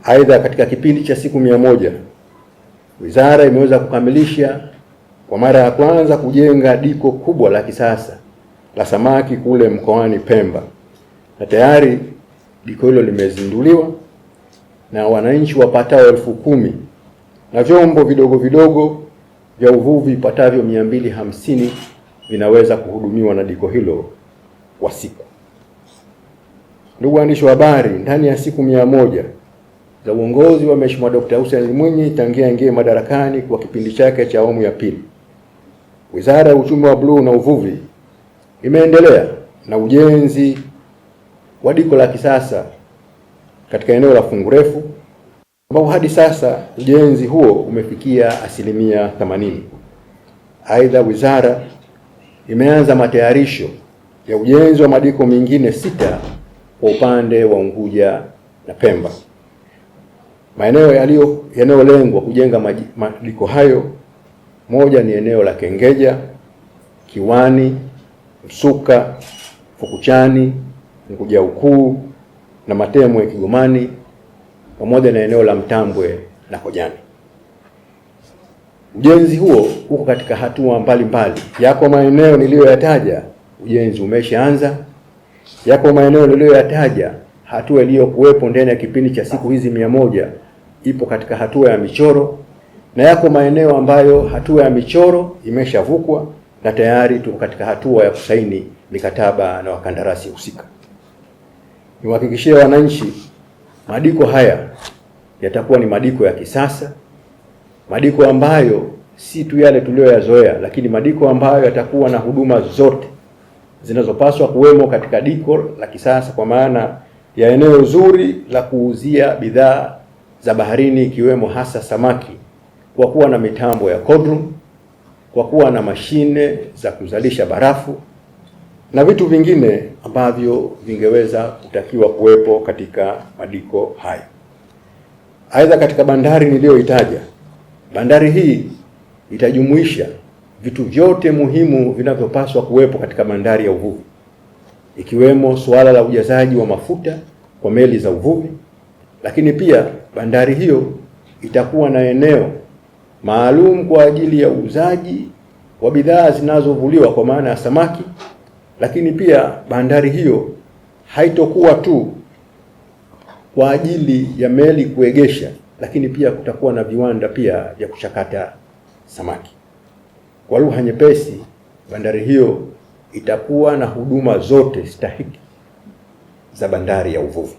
Aidha, katika kipindi cha siku 100 wizara imeweza kukamilisha kwa mara ya kwanza kujenga diko kubwa la kisasa la samaki kule mkoani Pemba, na tayari diko hilo limezinduliwa na wananchi wapatao 10,000 na vyombo vidogo vidogo vya uvuvi ipatavyo 250 vinaweza kuhudumiwa na diko hilo kwa siku. Ndugu waandishi wa habari, ndani ya siku 100 za uongozi wa Mheshimiwa Dr. Hussein Mwinyi tangia aingie madarakani kwa kipindi chake cha awamu ya pili, Wizara ya Uchumi wa Bluu na Uvuvi imeendelea na ujenzi wa diko la kisasa katika eneo la Fungurefu, ambao hadi sasa ujenzi huo umefikia asilimia 80. Aidha, wizara imeanza matayarisho ya ujenzi wa madiko mengine 6 kwa upande wa Unguja na Pemba. Maeneo yanayolengwa kujenga madiko hayo, moja ni eneo la Kengeja, Kiwani, Msuka, Fukuchani, Unguja Ukuu na Matemwe Kigomani, pamoja na eneo la Mtambwe na Kojani. Ujenzi huo uko katika hatua mbalimbali. Yako maeneo niliyoyataja ujenzi umeshaanza. Yako maeneo niliyoyataja hatua iliyokuwepo ndani ya kipindi cha siku hizi 100 ipo katika hatua ya michoro, na yako maeneo ambayo hatua ya michoro imeshavukwa na tayari tuko katika hatua ya kusaini mikataba na wakandarasi husika. Niwahakikishie wananchi, madiko haya yatakuwa ni madiko ya kisasa, madiko ambayo si tu yale tuliyoyazoea, lakini madiko ambayo yatakuwa na huduma zote zinazopaswa kuwemo katika diko la kisasa, kwa maana ya eneo zuri la kuuzia bidhaa za baharini ikiwemo hasa samaki, kwa kuwa na mitambo ya cold room, kwa kuwa na mashine za kuzalisha barafu na vitu vingine ambavyo vingeweza kutakiwa kuwepo katika madiko haya. Aidha, katika bandari niliyoitaja, bandari hii itajumuisha vitu vyote muhimu vinavyopaswa kuwepo katika bandari ya uvuvi, ikiwemo suala la ujazaji wa mafuta kwa meli za uvuvi, lakini pia bandari hiyo itakuwa na eneo maalum kwa ajili ya uuzaji wa bidhaa zinazovuliwa kwa maana ya samaki, lakini pia bandari hiyo haitokuwa tu kwa ajili ya meli kuegesha, lakini pia kutakuwa na viwanda pia vya kuchakata samaki. Kwa lugha nyepesi, bandari hiyo itakuwa na huduma zote stahiki za bandari ya uvuvi.